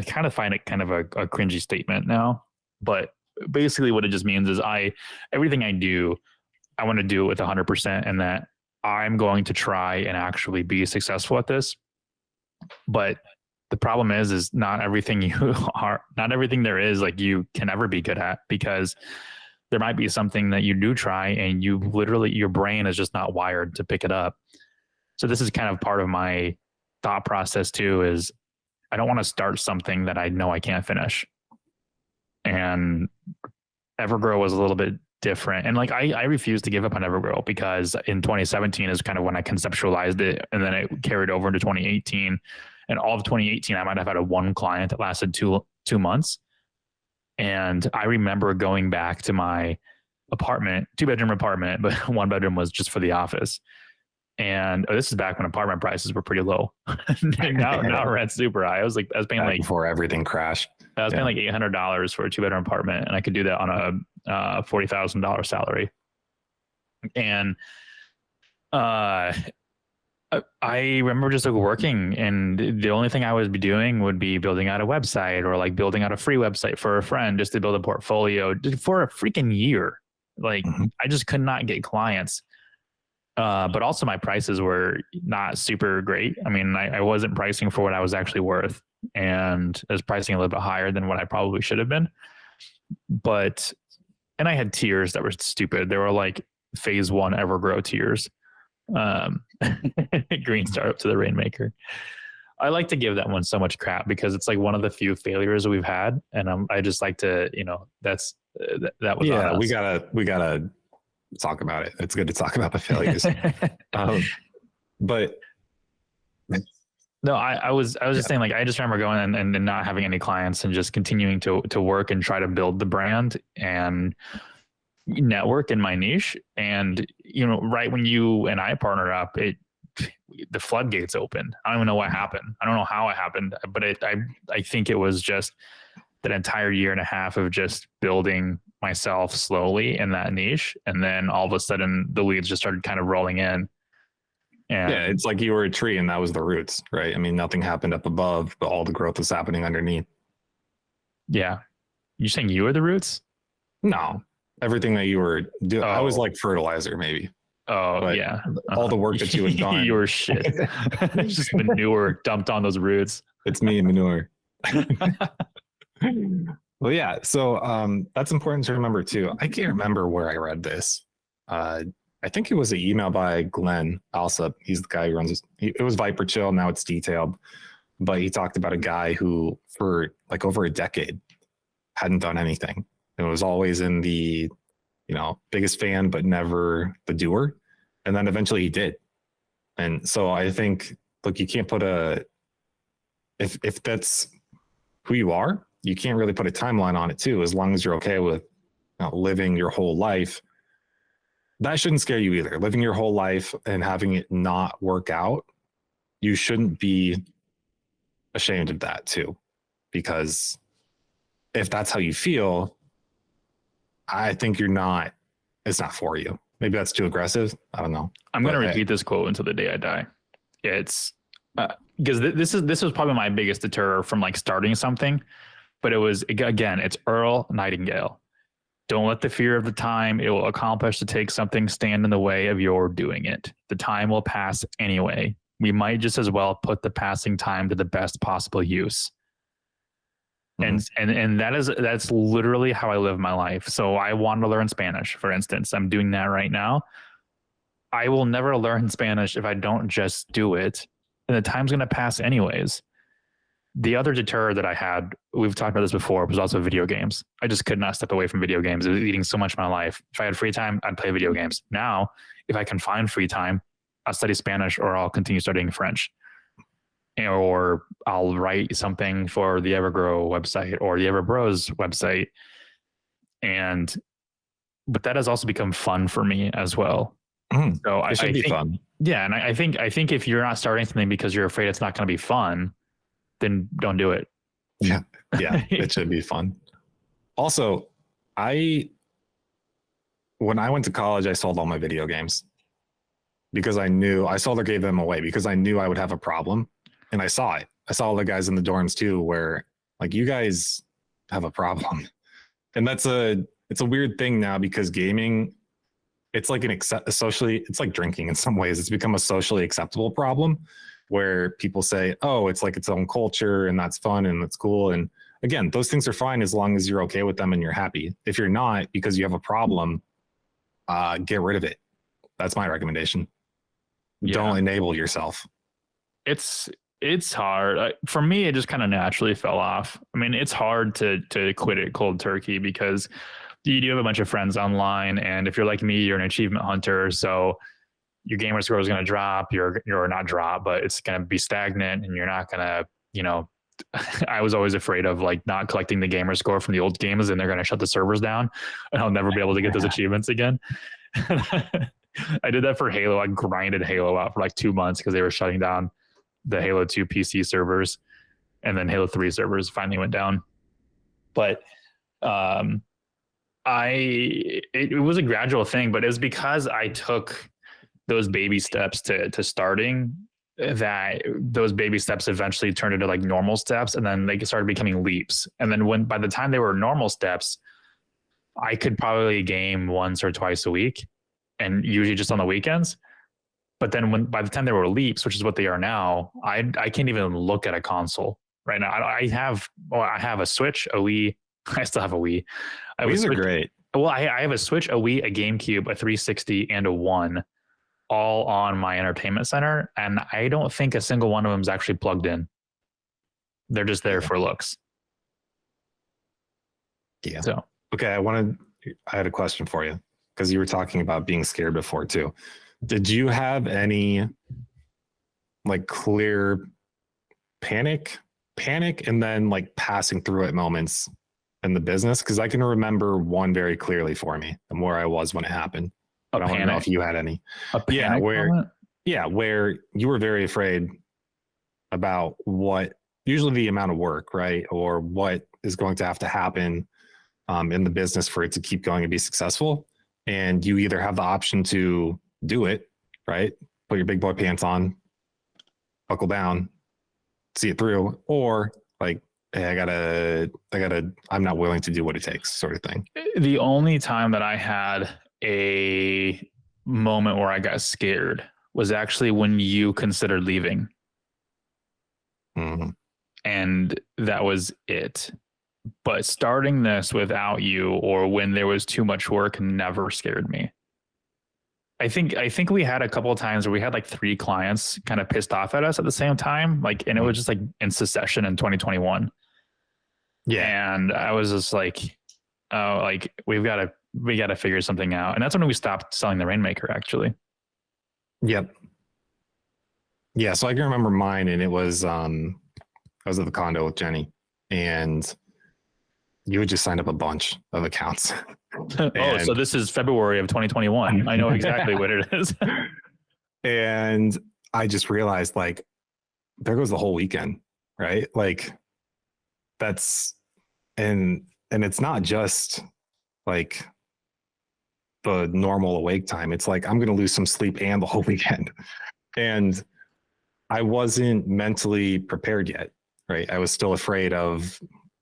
kind of find it kind of a cringy statement now, but basically what it just means is everything I do, I want to do it with 100%, and that I'm going to try and actually be successful at this. But the problem is not everything not everything there is like you can ever be good at, because there might be something that you do try and your brain is just not wired to pick it up. So this is kind of part of my thought process too, is I don't want to start something that I know I can't finish. And Evergrow was a little bit different. And like, I refused to give up on Evergrow because in 2017 is kind of when I conceptualized it. And then it carried over into 2018. And all of 2018, I might have had one client that lasted two months. And I remember going back to my apartment, 2-bedroom apartment, but 1 bedroom was just for the office. And this is back when apartment prices were pretty low. now rent's super high. I was paying like before everything crashed. I was paying like $800 for a 2-bedroom apartment, and I could do that on a $40,000 salary. And I remember just like working, and the only thing I would be doing would be building out a website or like building out a free website for a friend just to build a portfolio for a freaking year. Like I just could not get clients. But also my prices were not super great. I mean, I wasn't pricing for what I was actually worth, and I was pricing a little bit higher than what I probably should have been. And I had tiers that were stupid. They were like phase 1 Evergrow tiers. Green star up to the Rainmaker. I like to give that one so much crap because it's like one of the few failures we've had, and I just like to, that was we gotta talk about it. It's good to talk about the failures. But no, I was just saying, like, I just remember going and not having any clients and just continuing to work and try to build the brand and network in my niche. And right when you and I partnered up, the floodgates opened. I don't even know what happened. I don't know how it happened, but I think it was just that entire year and a half of just building myself slowly in that niche. And then all of a sudden the leads just started kind of rolling in. And yeah, it's like you were a tree and that was the roots, right? I mean, nothing happened up above, but all the growth was happening underneath. Yeah. You're saying you were the roots? No, everything that you were doing, I was like fertilizer maybe. Oh, but yeah. All the work that you had done. You were shit. It's just manure dumped on those roots. It's me and manure. Well, yeah. So that's important to remember too. I can't remember where I read this. I think it was an email by Glenn Alsop. He's the guy who runs it was Viper Chill. Now it's Detailed. But he talked about a guy who for like over a decade hadn't done anything. It was always in the, biggest fan, but never the doer. And then eventually he did. And so I think, look, you can't put if that's who you are, you can't really put a timeline on it too, as long as you're okay with living your whole life. That shouldn't scare you either. Living your whole life and having it not work out, you shouldn't be ashamed of that too, because if that's how you feel, I think it's not for you. Maybe that's too aggressive. I don't know. I'm going to repeat this quote until the day I die. It's because this was probably my biggest deterror from like starting something, but it was, again, it's Earl Nightingale. Don't let the fear of the time it will accomplish to take something stand in the way of your doing it. The time will pass anyway. We might just as well put the passing time to the best possible use. And that's literally how I live my life. So I want to learn Spanish, for instance. I'm doing that right now. I will never learn Spanish if I don't just do it. And the time's going to pass anyways. The other deterror that I had, we've talked about this before, was also video games. I just could not step away from video games. It was eating so much of my life. If I had free time, I'd play video games. Now, if I can find free time, I'll study Spanish or I'll continue studying French. Or I'll write something for the Evergrow website or the Everbros website. But that has also become fun for me as well. So it should be fun. Yeah. And I think if you're not starting something because you're afraid it's not going to be fun, then don't do it. Yeah. Yeah. It should be fun. Also, when I went to college, I sold all my video games because I sold or gave them away because I knew I would have a problem. And I saw it. I saw all the guys in the dorms too, where like, you guys have a problem. And it's a weird thing now because gaming, it's like it's like drinking in some ways. It's become a socially acceptable problem where people say, oh, it's like its own culture and that's fun and that's cool. And again, those things are fine as long as you're okay with them and you're happy. If you're not, because you have a problem, get rid of it. That's my recommendation. Yeah. Don't enable yourself. It's hard. For me, it just kind of naturally fell off. I mean, it's hard to quit it cold turkey because you do have a bunch of friends online. And if you're like me, you're an achievement hunter. So your gamer score is going to drop. You're not drop, but it's going to be stagnant and you're not going to, I was always afraid of like not collecting the gamer score from the old games, and they're going to shut the servers down, and I'll never be able to get those achievements again. I did that for Halo. I grinded Halo out for like 2 months because they were shutting down the Halo 2 PC servers, and then Halo 3 servers finally went down. But it was a gradual thing, but it was because I took those baby steps to starting, that those baby steps eventually turned into like normal steps, and then they started becoming leaps. And then by the time they were normal steps, I could probably game once or twice a week, and usually just on the weekends. But then by the time they were leaps, which is what they are now, I can't even look at a console right now. I have a Switch, a Wii. I still have a Wii. These are great. Well, I have a Switch, a Wii, a GameCube, a 360, and a One, all on my entertainment center, and I don't think a single one of them is actually plugged in. They're just there for looks. Yeah. So okay, I had a question for you, because you were talking about being scared before too. Did you have any like clear panic, and then like passing through it moments in the business? Because I can remember one very clearly for me and where I was when it happened. But I want to know if you had any. Where you were very afraid about usually the amount of work, right? Or what is going to have to happen in the business for it to keep going and be successful. And you either have the option to do it, right? Put your big boy pants on, buckle down, see it through, or like, hey, I'm not willing to do what it takes, sort of thing. The only time that I had a moment where I got scared was actually when you considered leaving. Mm-hmm. And that was it. But starting this without you, or when there was too much work, never scared me. I think we had a couple of times where we had like 3 clients kind of pissed off at us at the same time, and it was just like in succession in 2021. Yeah. And I was just like, oh, like we got to figure something out. And that's when we stopped selling the Rainmaker, actually. Yep. Yeah. So I can remember mine, and it was, I was at the condo with Jenny, and you would just sign up a bunch of accounts. So this is February of 2021. I know exactly what it is. And I just realized, like, there goes the whole weekend, right? Like and it's not just like the normal awake time. It's like, I'm going to lose some sleep and the whole weekend. And I wasn't mentally prepared yet, right? I was still afraid of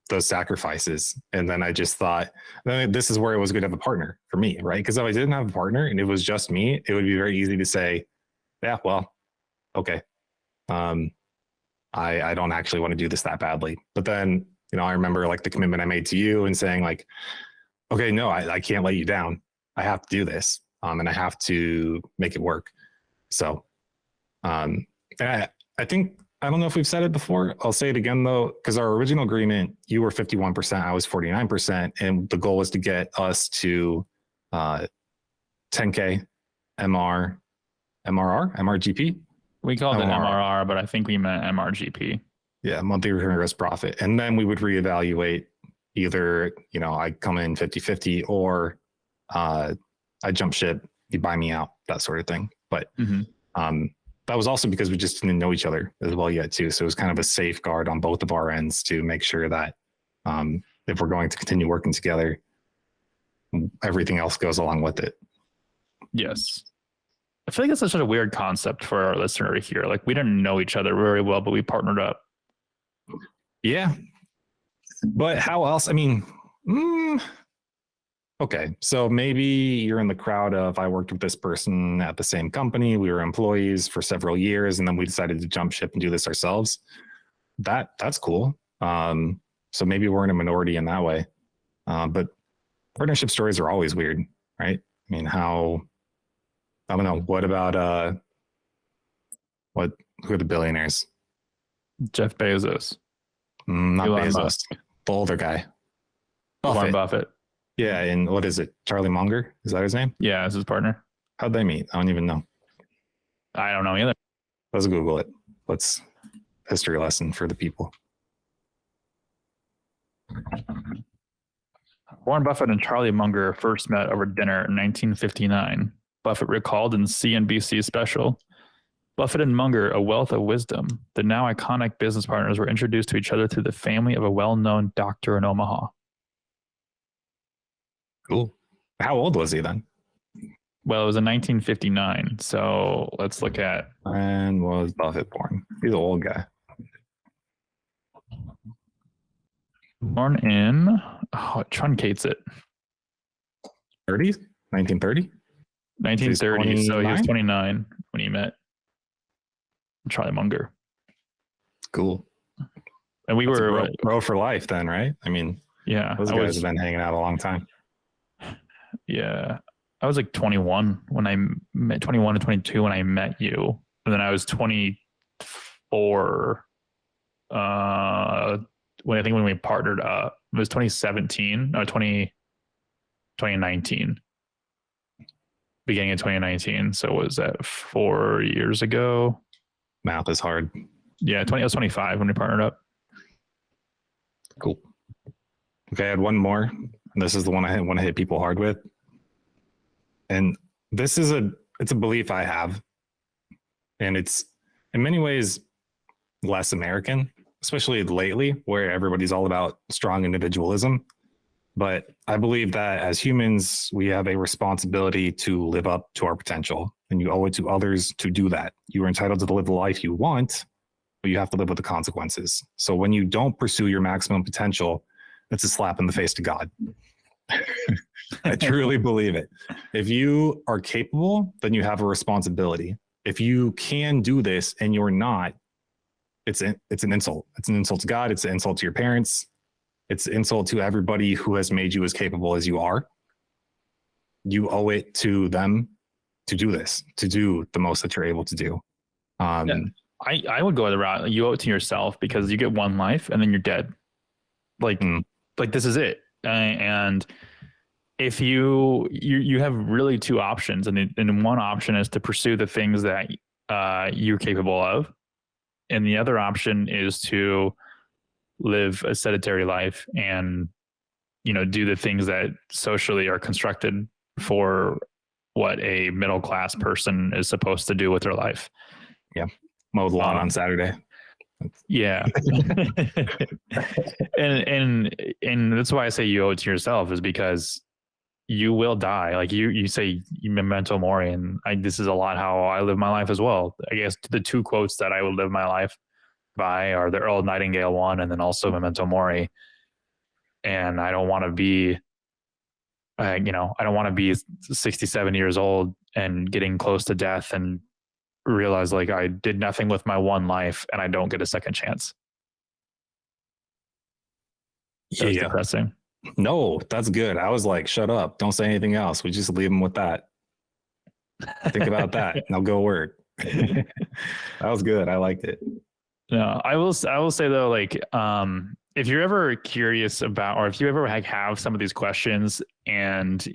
those sacrifices. And then I just thought, this is where it was good to have a partner for me, right? Because if I didn't have a partner and it was just me, it would be very easy to say, yeah, well, okay. I don't actually want to do this that badly. But then, I remember like the commitment I made to you and saying like, okay, no, I can't let you down. I have to do this. And I have to make it work. So, and I think, I don't know if we've said it before. I'll say it again though, because our original agreement, you were 51%, I was 49%. And the goal was to get us to 10K MRGP. We called it MRR, but I think we meant MRGP. Yeah, monthly recurring gross profit. And then we would reevaluate either, I come in 50-50 or I jump ship, you buy me out, that sort of thing. But that was also because we just didn't know each other as well yet too. So it was kind of a safeguard on both of our ends to make sure that if we're going to continue working together, everything else goes along with it. Yes. I feel like that's such a weird concept for our listener to hear. Like, we didn't know each other very well, but we partnered up. Yeah. But how else? I mean, okay. So maybe you're in the crowd of, I worked with this person at the same company. We were employees for several years, and then we decided to jump ship and do this ourselves. That's cool. So maybe we're in a minority in that way. But partnership stories are always weird, right? I mean, I don't know. What about, who are the billionaires? Jeff Bezos. Not Elon Bezos. Musk. The older guy. Warren Buffett. Yeah. And what is it? Charlie Munger? Is that his name? Yeah, that's his partner. How'd they meet? I don't even know. I don't know either. Let's Google it. History lesson for the people. Warren Buffett and Charlie Munger first met over dinner in 1959. Buffett recalled in CNBC special. Buffett and Munger, a wealth of wisdom. The now iconic business partners were introduced to each other through the family of a well-known doctor in Omaha. Cool. How old was he then? Well, it was in 1959. So let's look at. When was Buffett born? He's an old guy. Born in, it truncates it. 30s? 1930? 1930. So he was 29 when he met Charlie Munger. Cool. And we were bro for life then, right? I mean, yeah, those guys have been hanging out a long time. Yeah. I was like 21 when I met, 21 to 22 when I met you. And then I was 24 when we partnered up. It was 2017, no, 2019. Beginning of 2019. So was that 4 years ago? Math is hard. Yeah, I was 25 when we partnered up. Cool. Okay, I had one more. This is the one I want to hit people hard with. And this is it's a belief I have. And it's in many ways less American, especially lately, where everybody's all about strong individualism. But I believe that as humans, we have a responsibility to live up to our potential, and you owe it to others to do that. You are entitled to live the life you want, but you have to live with the consequences. So when you don't pursue your maximum potential, it's a slap in the face to God. I truly believe it. If you are capable, then you have a responsibility. If you can do this and you're not, it's an insult. It's an insult to God. It's an insult to your parents. It's an insult to everybody who has made you as capable as you are. You owe it to them to do this, to do the most that you're able to do. I would go the route. You owe it to yourself because you get one life and then you're dead. Like this is it. And if you have really two options, and one option is to pursue the things that you're capable of, and the other option is to live a sedentary life and do the things that socially are constructed for what a middle class person is supposed to do with their life. Yeah, mow the lawn on Saturday. Yeah. and that's why I say you owe it to yourself, is because you will die. Like you say memento mori, and this is a lot how I live my life as well. I guess the two quotes that I would live my life by are the Earl Nightingale one, and then also memento mori. And I don't want to be, I don't want to be 67 years old and getting close to death and realize like I did nothing with my one life and I don't get a second chance. That's depressing. No, that's good. I was like, shut up. Don't say anything else. We just leave them with that. Think about that. Now go work. That was good. I liked it. No, I will say though, like, if you're ever curious about, or if you ever have some of these questions and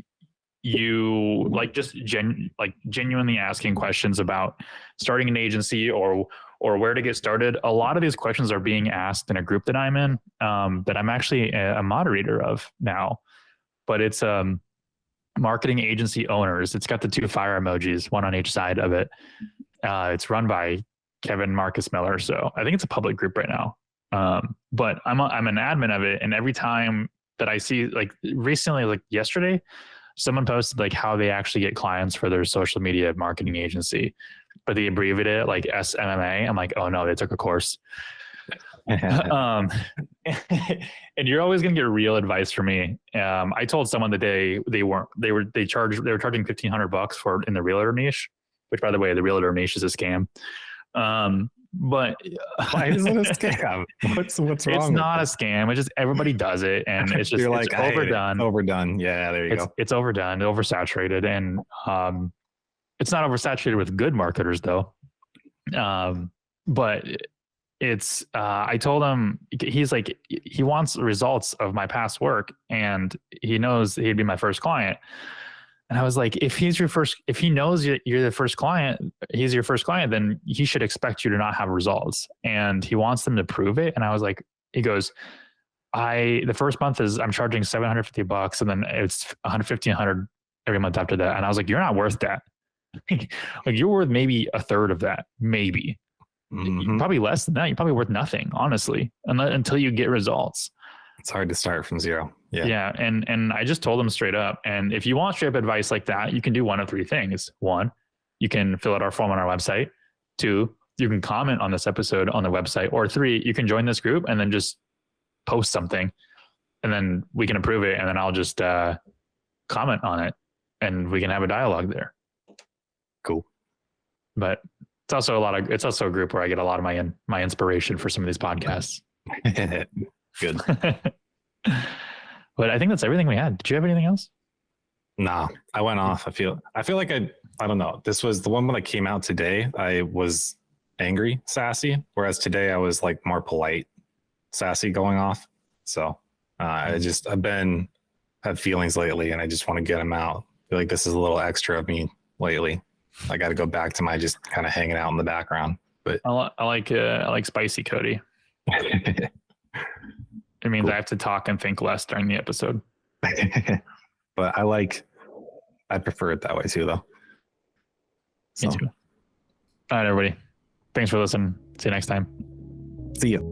you like just genuinely asking questions about starting an agency or where to get started, a lot of these questions are being asked in a group that I'm in, that I'm actually a moderator of now, but it's marketing agency owners. It's got the two fire emojis, one on each side of it. It's run by Kevin Marcus Miller. So I think it's a public group right now. But I'm an admin of it. And every time that I see, like recently, like yesterday, someone posted like how they actually get clients for their social media marketing agency, but they abbreviated it like SMMA. I'm like, oh no, they took a course. And you're always going to get real advice from me. I told someone that they were charging $1,500 for in the realtor niche, which by the way, the realtor niche is a scam. But why is it a scam? What's wrong? It's not a scam. It's just everybody does it, and it's just like, it's overdone. Overdone. Yeah, there you go. It's overdone, oversaturated, and it's not oversaturated with good marketers though. But it's I told him, he's like, he wants results of my past work, and he knows he'd be my first client. And I was like, if he knows you're the first client, he's your first client, then he should expect you to not have results. And he wants them to prove it. And I was like, he goes, the first month is I'm charging $750, and then it's 150, 100 every month after that. And I was like, you're not worth that. Like you're worth maybe a third of that, maybe. Probably less than that. You're probably worth nothing, honestly, until you get results. It's hard to start from zero. Yeah. And I just told them straight up. And if you want straight up advice like that, you can do one of three things. One, you can fill out our form on our website. Two, you can comment on this episode on the website. Or three, you can join this group and then just post something, and then we can approve it. And then I'll just comment on it, and we can have a dialogue there. Cool. But it's also a group where I get a lot of my inspiration for some of these podcasts. Good. But I think that's everything we had. Did you have anything else? Nah, I went off. I feel like I don't know. This was the one when I came out today. I was angry, sassy, whereas today I was like more polite, sassy, going off. So I've had feelings lately, and I just want to get them out. I feel like this is a little extra of me lately. I got to go back to my just kind of hanging out in the background. But I like spicy Cody. It means cool. I have to talk and think less during the episode. But I prefer it that way too, though. So. Me too. All right, everybody. Thanks for listening. See you next time. See you.